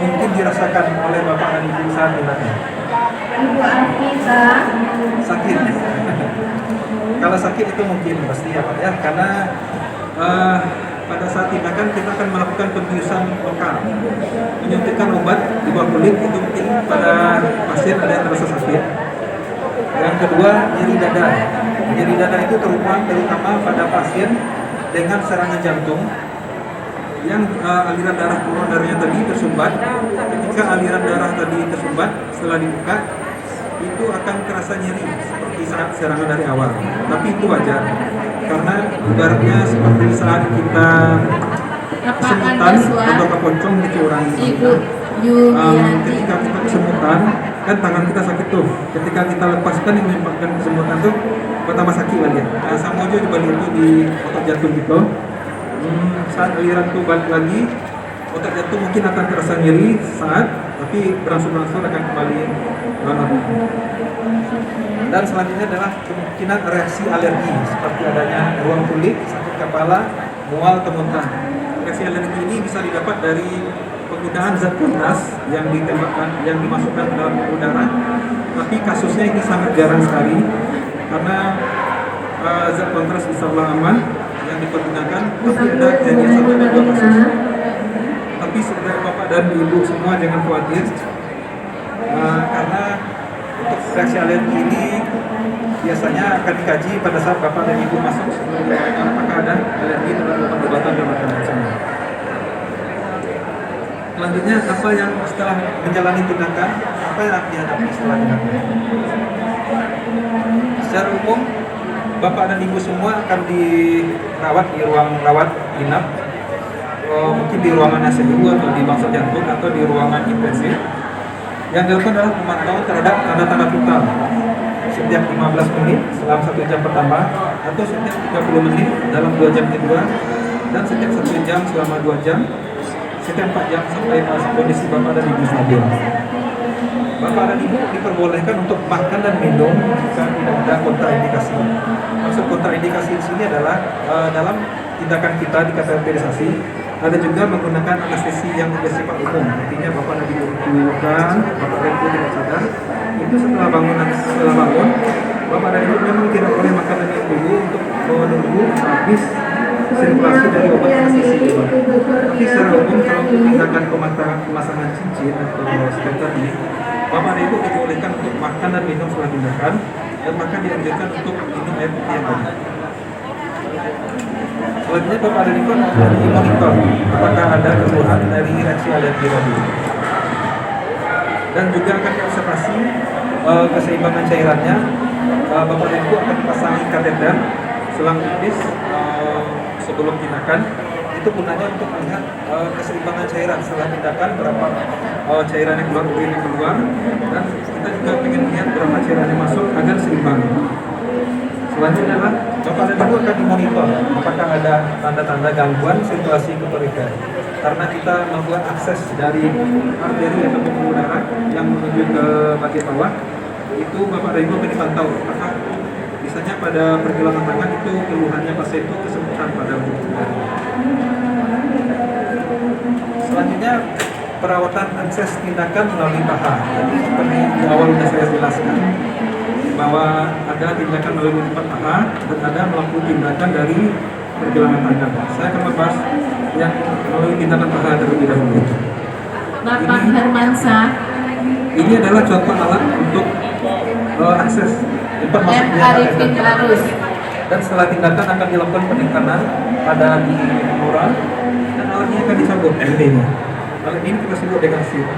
mungkin dirasakan oleh Bapak dan Ibu saat tindakan? Ibu Afisa. Sakit. Kalau sakit itu mungkin pasti ya Pak ya, karena pada saat tindakan kita akan melakukan pembiusan lokal, menyuntikkan obat di bawah kulit, itu mungkin pada pasien ada yang merasa sakit. Yang kedua, nyeri dada. Nyeri dada itu terutama pada pasien dengan serangan jantung yang aliran darah koronernya tadi tersumbat. Ketika aliran darah tadi tersumbat, setelah dibuka itu akan terasa nyeri seperti saat serangan dari awal. Tapi itu wajar, karena ibaratnya seperti saat kita kesemutan atau keponcong di curang. Ketika kita kesemutan, kan tangan kita sakit tuh. Ketika kita lepaskan yang menyebabkan kesemutan tuh pertama sakit lagi. Nah, sama aja dibalik itu di otot jantung gitu. Saat aliran itu balik lagi, otot jantung mungkin akan terasa nyeri saat, tapi berangsur-angsur akan kembali normal. Dan selanjutnya adalah kemungkinan reaksi alergi seperti adanya ruam kulit, sakit kepala, mual atau muntah. Reaksi alergi ini bisa didapat dari penggunaan zat kontras yang ditembakkan, yang dimasukkan ke dalam udara. Tapi kasusnya ini sangat jarang sekali karena zat kontras insya-Allah aman yang dipergunakan. Tapi ada kejadian 1 dan 2 kasus. Tapi sebenarnya Bapak dan Ibu semua jangan khawatir, karena untuk reaksi alergi ini biasanya akan dikaji pada saat Bapak dan Ibu masuk sebelum apakah ada alergi terhadap obat-obatan dan makanan semua. Selanjutnya, apa yang setelah menjalani tindakan, apa yang dihadapi setelah tindakan? Secara umum, Bapak dan Ibu semua akan dirawat di ruang rawat inap, mungkin di ruangan ICU atau di bangsal jantung atau di ruangan intensif. Yang dilakukan adalah pemantauan terhadap tanda-tanda vital setiap 15 menit selama 1 jam pertama, atau setiap 30 menit dalam 2 jam kedua, dan setiap 1 jam selama 2 jam, setiap 4 jam sampai kondisi Bapak dan Ibu stabil. Bapak dan Ibu diperbolehkan untuk makan dan minum jika tidak ada kontraindikasi. Maksud kontraindikasi di sini adalah dalam tindakan kita di kateterisasi ada juga menggunakan anestesi yang bersifat umum. Artinya Bapak dan Ibu dilukan, Bapak dan Ibu tidak sadar, itu setelah bangun, Bapak dan Ibu memang tidak boleh makan dan minum dulu untuk menunggu habis sirkulasi dari obat anestesi itu. Tapi secara umum kalau untuk tindakan pemasangan cincin atau stent tadi, Bapak dan Ibu dibolehkan untuk makan dan minum setelah tindakan, dan makan dianjurkan untuk minum air putih yang tadi. Selanjutnya Bapak dan Ibu dimonitor apakah ada keluhan dari reaksi alergi tadi, dan juga akan diobservasi keseimbangan cairannya. Bapak dan Ibu akan dipasangi kateter selang tipis sebelum tindakan. Itu gunanya untuk melihat keseimbangan cairan setelah tindakan, berapa cairan yang keluar, urin yang keluar, dan kita juga ingin lihat berapa cairan yang masuk agar seimbang. Selanjutnya adalah Bapak dan Ibu akan dimonitor apakah ada tanda-tanda gangguan sirkulasi keperikan, karena kita membuat akses dari arteri atau pembuluh darah yang menuju ke bagian bawah. Itu Bapak dan Ibu akan dipantau apakah misalnya pada pergelangan tangan itu keluhannya pasien itu kesemutan pada wujud jari. Selanjutnya perawatan akses tindakan melalui paha. Jadi seperti di awal sudah saya jelaskan bahwa ada tindakan melalui tempat paha dan ada melakukan tindakan dari pergelangan tangan. Saya akan membahas yang melalui tindakan paha terlebih dahulu. Bapak Hermansyah. Ini adalah contoh alat untuk akses tempat masuknya Arifin Arus. Dan setelah tindakan akan dilakukan penekanan pada di mural dan alatnya akan dicabut MD-nya. Alat ini kita sebut dengan SIR.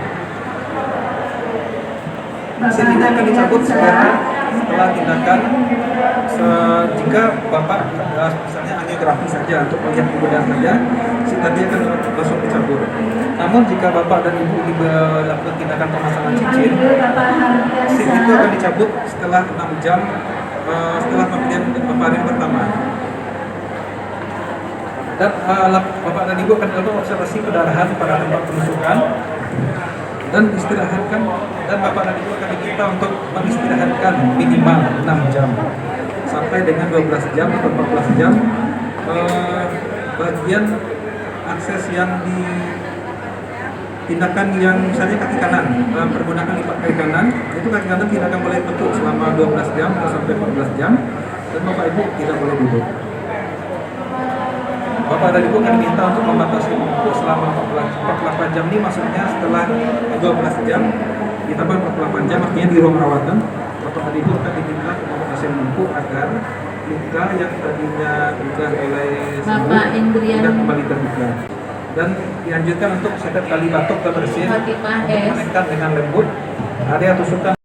SIR ini akan dicabut setelah tindakan. Jika Bapak misalnya angiografi saja untuk melihat kemudahan saja, SIR tadi akan langsung dicabut. Namun jika Bapak dan Ibu melakukan tindakan pemasangan cincin, SIR itu akan dicabut setelah 6 jam setelah pemberian paparin pertama. Dan Bapak dan Ibu akan melakukan observasi pendarahan pada tempat penusukan dan istirahatkan, dan Bapak dan Ibu akan diminta untuk mengistirahatkan minimal 6 jam sampai dengan 12 jam atau 14 jam bagian akses yang tindakan yang misalnya kaki kanan, pergunakan lipat kaki kanan, itu kaki kanan tidak akan boleh bentuk selama 12 jam atau sampai 14 jam, dan Bapak Ibu tidak boleh duduk. Bapak dan Ibu akan minta untuk membatasi bungkuk selama 48 jam ini, maksudnya setelah 12 jam ditambah 48 jam, artinya di ruang rawatan Bapak dan Ibu akan diminta untuk membatasi bungkuk agar luka yang tadinya sudah mulai sembuh Bapak Indrian tidak kembali terbuka. Dan dianjurkan untuk setiap kali batuk dan bersin Fatimah untuk S. menekan dengan lembut. Ada yang tusukan